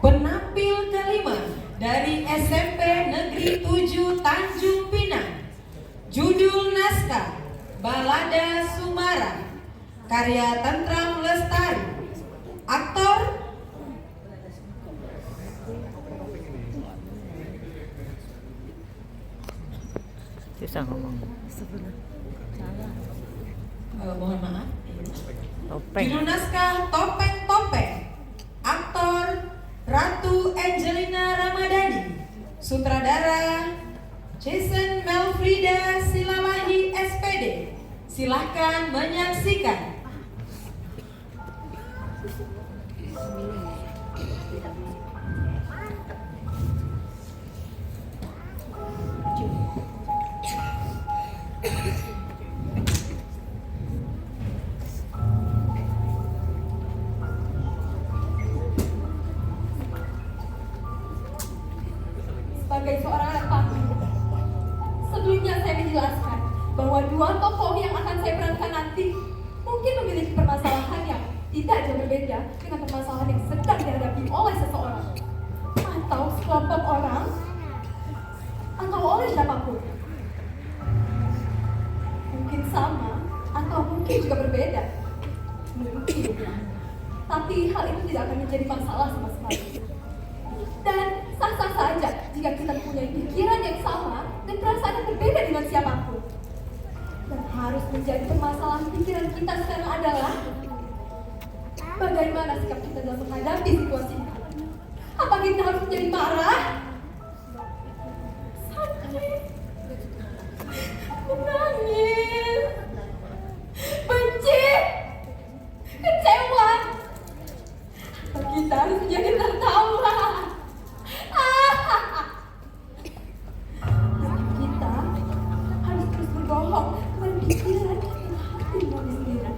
Penampil kelima dari SMP Negeri 7 Tanjung Pinang. Judul naskah Balada Sumara, karya Tentram Lestari. Aktor susah ngomong. mohon maaf. Topeng. Judul naskah Topeng-Topeng. Aktor Ratu Angelina Ramadhani. Sutradara Jason Melfrida Silalahi SPD. Silahkan menyaksikan. Sebagai seorang anak papi, sebelumnya saya menjelaskan bahwa dua tokoh yang akan saya perankan nanti mungkin memiliki permasalahan yang tidak jauh berbeda dengan permasalahan yang sedang dihadapi oleh seseorang atau sekelompok orang atau oleh siapapun. Mungkin sama atau mungkin juga berbeda. Mungkin. Tapi hal itu tidak akan menjadi masalah sama sekali. Dan sah-sah saja jika kita mempunyai pikiran yang sama dan perasaan yang berbeda dengan siapapun. Dan harus menjadi permasalahan pikiran kita sekarang adalah bagaimana sikap kita dalam menghadapi situasi ini. Apa kita harus menjadi marah? Sakit? Menangis? Benci? Kecewa? Atau kita harus menjadi tertawa? Kita harus terus berbohong kepada pikiran dan hati kami sendiri.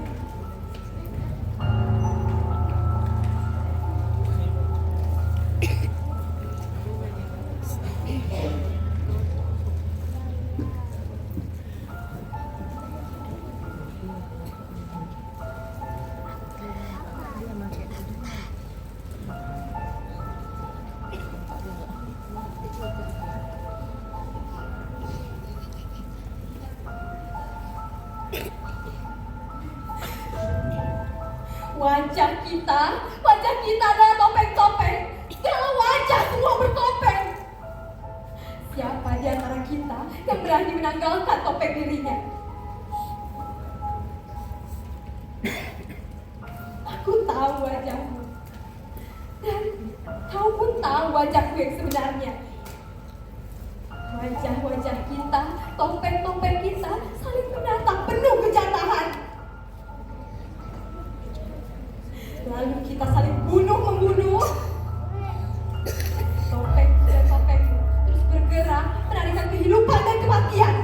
Wajah kita adalah topeng-topeng. Segala wajah semua bertopeng. Siapa di antara kita yang berani menanggalkan topeng dirinya? Aku tahu wajahmu. Dan kau pun tahu wajahku yang sebenarnya. Wajah-wajah kita, topeng-topeng kita saling menatap penuh kejahatan. Lalu kita saling bunuh-membunuh. Topeng dan topeng terus bergerak menarikan kehidupan dan kematian.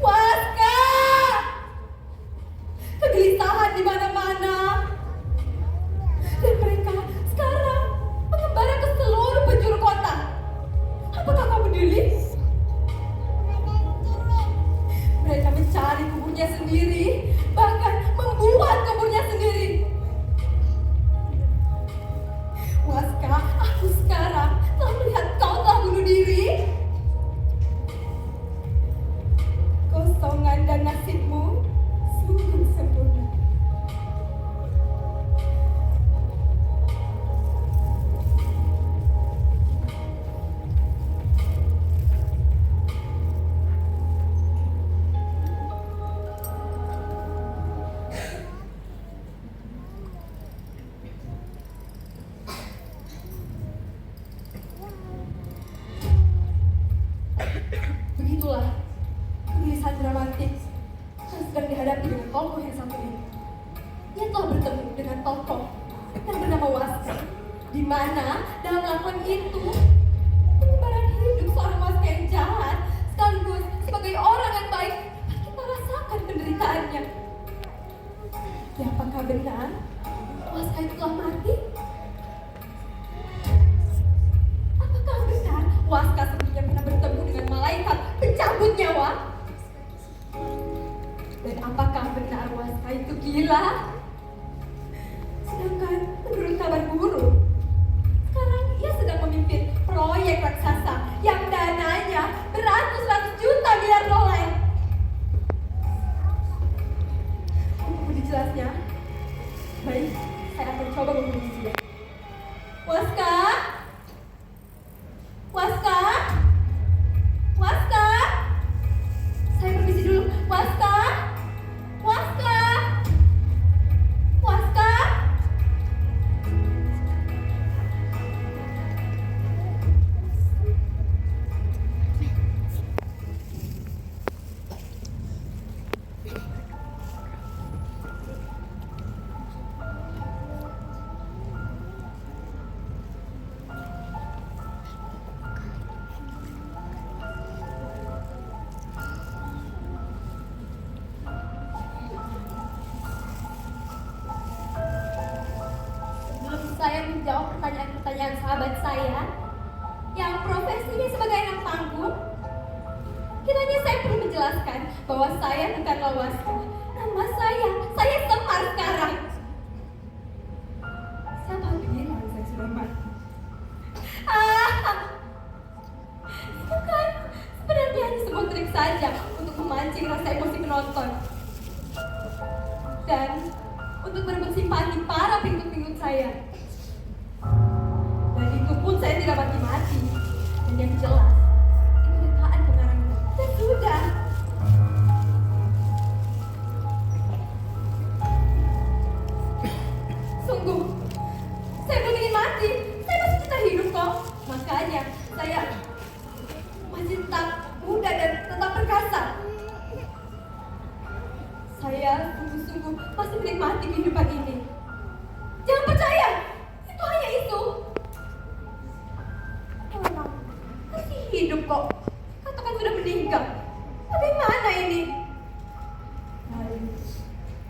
Waskah! mereka mencari kuburnya sendiri, bahkan membuat kuburnya sendiri. Waska, aku sekarang telah melihat kau telah bunuh diri. Kosongan dan nasibmu sungguh sempurna. Begitulah tulisan dramatis yang sedang dihadapi dengan tokoh yang satu ini. Ia telah bertemu dengan tokoh yang bernama Waska, di mana dalam lakon itu penggambaran hidup seorang Waska yang jahat sekaligus sebagai orang yang baik dapat kita rasakan penderitaannya. Ya, apakah benar Waska itu telah mati? Apakah benar Waska sebelumnya pernah bertemu dengan malaikat pencabut nyawa? Dan apakah benar Waska itu gila? Sedangkan menurut kabar burung, sekarang ia sedang memimpin proyek raksasa yang dananya beratus-ratus juta miliar dolar. Untuk lebih jelasnya, baik, saya akan coba menghubungi dia. Waska? Waska? Waska? Saya permisi dulu. Waska? Waska? Waska? Sebelum saya menjawab pertanyaan-pertanyaan sahabat saya yang profesinya sebagai anak panggung, kiranya saya perlu menjelaskan bahwa saya bukanlah Waska. Nama saya Semar sekarang. Siapa bilang saya sudah mati? Itu kan sebenarnya hanya sebuah trik saja untuk memancing rasa emosi penonton dan untuk merebut simpati para pengikut-pengikut saya. Dan itu pun saya tidak mati-mati. Dan yang jelas, itu rekaan pengarangnya. Dan sudah. Sungguh, saya belum ingin mati. Saya masih cinta hidup kok. Makanya, saya masih tetap muda dan tetap perkasa. Saya sungguh-sungguh masih menikmati kehidupan ini. Jangan percaya, itu hanya isu. Orang masih hidup kok. Katakan sudah meninggal. Bagaimana ini? Lalu,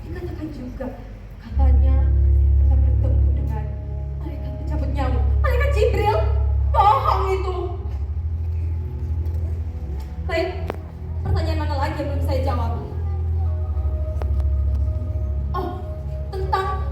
dikatakan juga, katanya kita bertemu dengan malaikat pencabut nyawa. Malaikat Jibril? Bohong itu. Baik, pertanyaan mana lagi yang belum saya jawab? Oh, tentang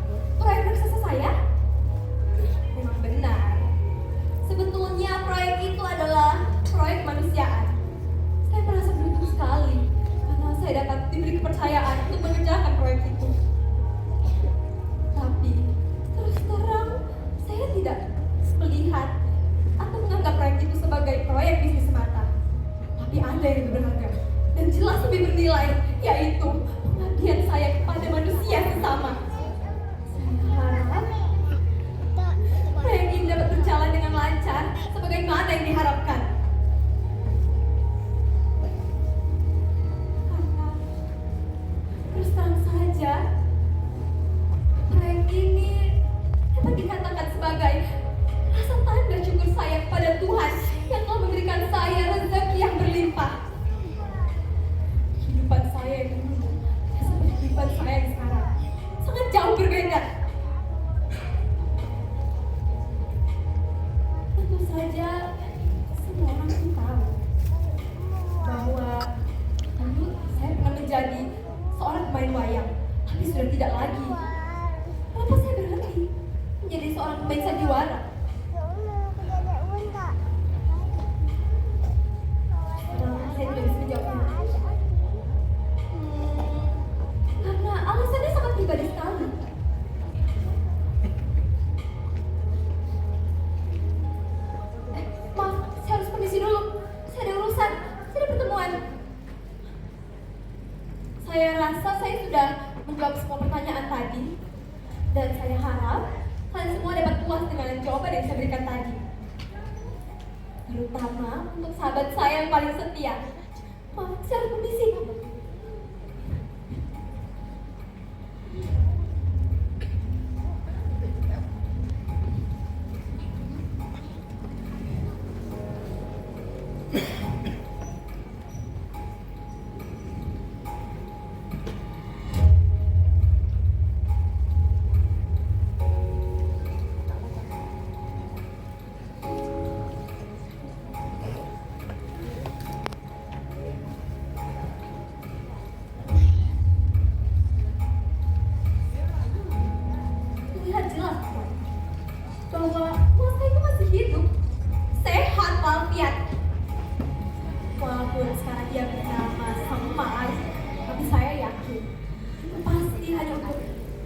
menjadi seorang pemain wayang, tapi sudah tidak lagi. Kenapa saya berhenti menjadi seorang pemain sandiwara? Saya tidak bisa menjawabnya. Karena alasannya sangat pribadi sekali. Maaf, saya harus permisi dulu. Saya ada urusan, saya ada pertemuan. Saya rasa saya sudah menjawab semua pertanyaan tadi. Dan saya harap kalian semua dapat puas dengan jawaban yang saya berikan tadi. Terutama untuk sahabat saya yang paling setia. Maaf, saya harus permisi. Terlihat jelas bahwa Waska itu masih hidup, sehat walafiat. Walaupun sekarang dia bernama Semar, tapi saya yakin itu pasti hanya untuk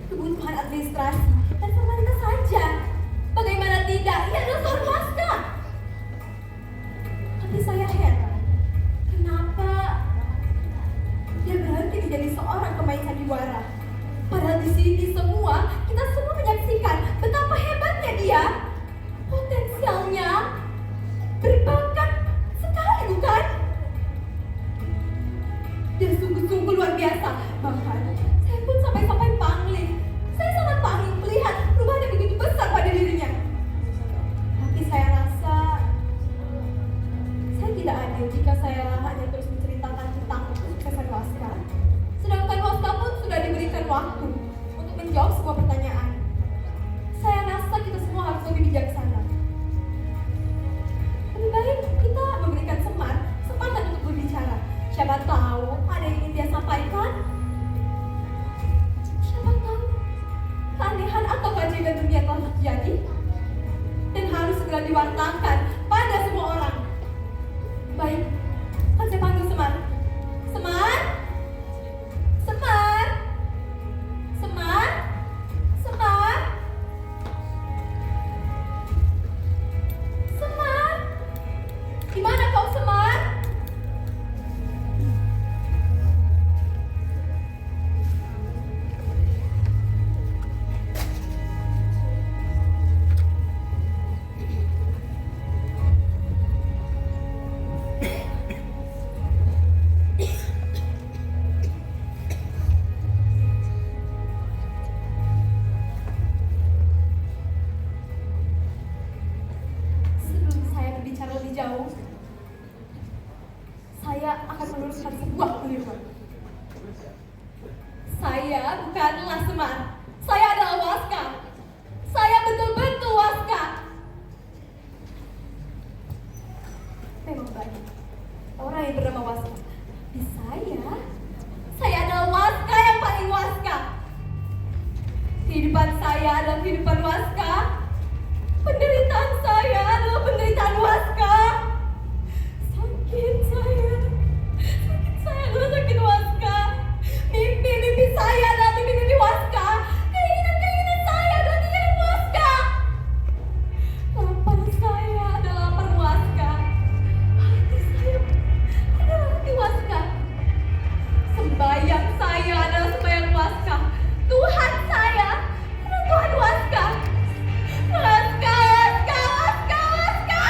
kebutuhan administrasi dan formalitas saja. Bagaimana tidak? Ia adalah seorang Waska. Tapi saya heran, kenapa dia berhenti menjadi seorang pemain sandiwara? Padahal di sini kita semua menyaksikan betapa hebatnya dia, potensialnya, berbakat sekali, bukan? Dia sungguh-sungguh luar biasa. Bahkan saya pun sampai pangling. Saya sangat pangling melihat perubahan yang begitu besar pada dirinya. Tapi saya rasa saya tidak adil jika saya hanya terus menceritakan tentang kesuksesan Waska. Sedangkan Waska pun sudah diberikan waktu untuk menjawab semua pertanyaan. Saya rasa kita semua harus lebih bijaksana. Lebih baik kita memberikan Semar kesempatan untuk berbicara. Siapa tahu ada yang ingin dia sampaikan. Siapa tahu keanehan atau keajaiban dunia telah terjadi dan harus segera diwartakan pada semua orang. Baik, kan saya panggil Semar. Semar? Semar? Semar? Semar? Semar? Di mana kau, Semar? Sebelum saya berbicara lebih jauh, saya akan meluruskan sebuah keliruan. Saya bukanlah Semar. Saya adalah Waska. Saya betul-betul Waska. Memang banyak orang yang bernama Waska. Tapi saya adalah Waska yang paling Waska. Kehidupan saya adalah kehidupan Waska. Penderitaan saya adalah penderitaan Waska. Sakit saya adalah sakit Waska. Mimpi saya adalah mimpi Waska. Keinginan saya adalah keinginan Waska. Lapar saya adalah lapar Waska. Hati saya adalah hati Waska. Sembayang saya adalah sembayang Waska. Tuhan saya adalah Tuhan Waska. Waska, Waska, Waska, Waska.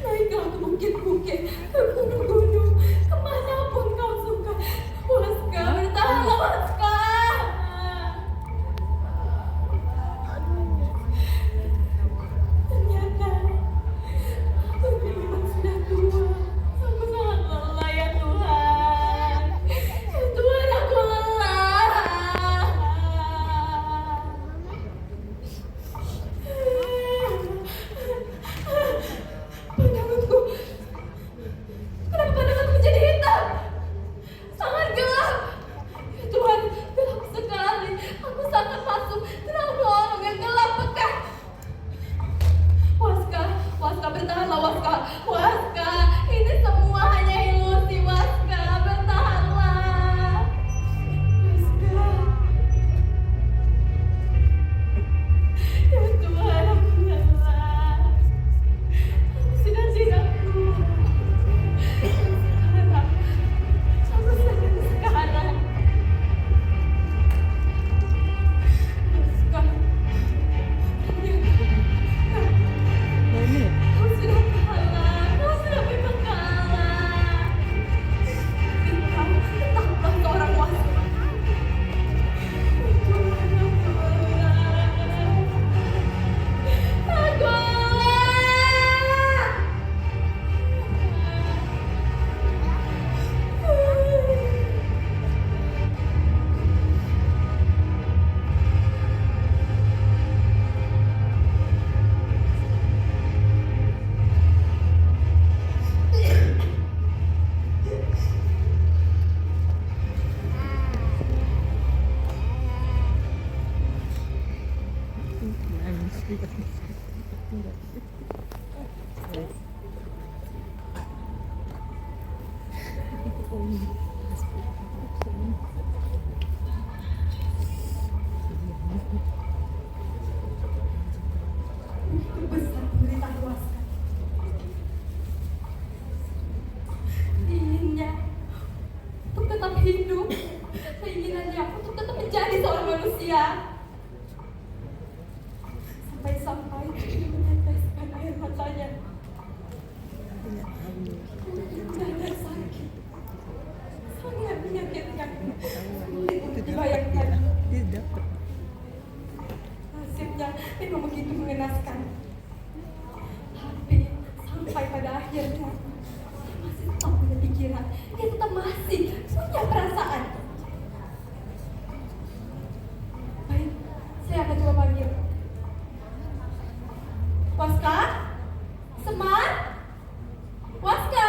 Naiklah ke bukit-bukit, ke gunung-gunung, kemanapun kau suka. Waska, bertahanlah Waska. Ternyata aku memang sudah tua. Aku sangat lelah ya Tuhan. Ya Tuhan, aku lelah. Pandanganku, kenapa pandanganku menjadi hitam? Sangat gelap. Ya Tuhan, gelap sekali. Aku sangat masuk ke dalam lorong yang gelap pekat. Waska, Waska, bertahanlah Waska. Waska, ini semua hanya ilusi Waska. Bertahanlah. Waska. Ya Tuhan, aku lelah. Aku sudah tidak kuat. Sekarang, aku sedang sekarang. Waska. Ini. Kau sudah kalah, kau sudah memang kalah. Kau tetaplah seorang Waska. Aku lelah. Besar penderitaan Waska. Inginnya untuk tetap hidup, keinginannya untuk tetap menjadi seorang manusia. Sampai-sampai meneteskan air matanya. Dada sakit, sangat menyakitkan, sulit untuk dibayangkan. Nasibnya memang begitu mengenaskan. Tapi sampai pada akhirnya dia masih tetap punya pikiran, dia tetap masih punya perasaan. Baik, saya akan coba panggil. Waska? Semar? Waska?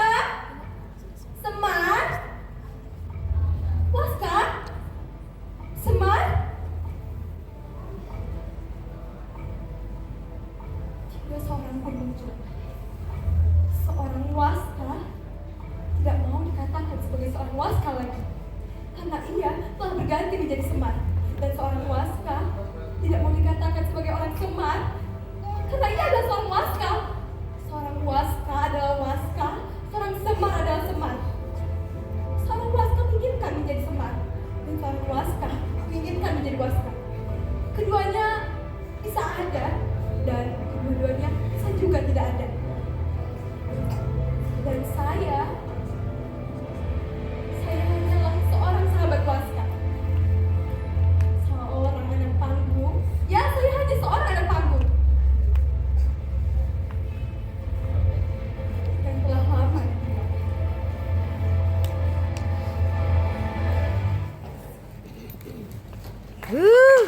Semar? Waska? Semar? Tidak seorang pun muncul. Seorang Waska tidak mau dikatakan sebagai seorang Waska lagi, karena ia telah berganti menjadi Semar. Dan seorang Waska tidak mau dikatakan sebagai orang Semar, karena ia adalah seorang Waska. Seorang Waska adalah Waska, seorang Semar adalah Semar. Seorang Waska menginginkan menjadi Semar, dan seorang Waska menginginkan menjadi Waska. Keduanya bisa ada, dan kedua-duanya bisa juga tidak ada. Dan saya hanyalah seorang sahabat Waska. Seorang anak panggung. Ya, saya hanya seorang anak panggung. Dan telah lama diam. Wuh.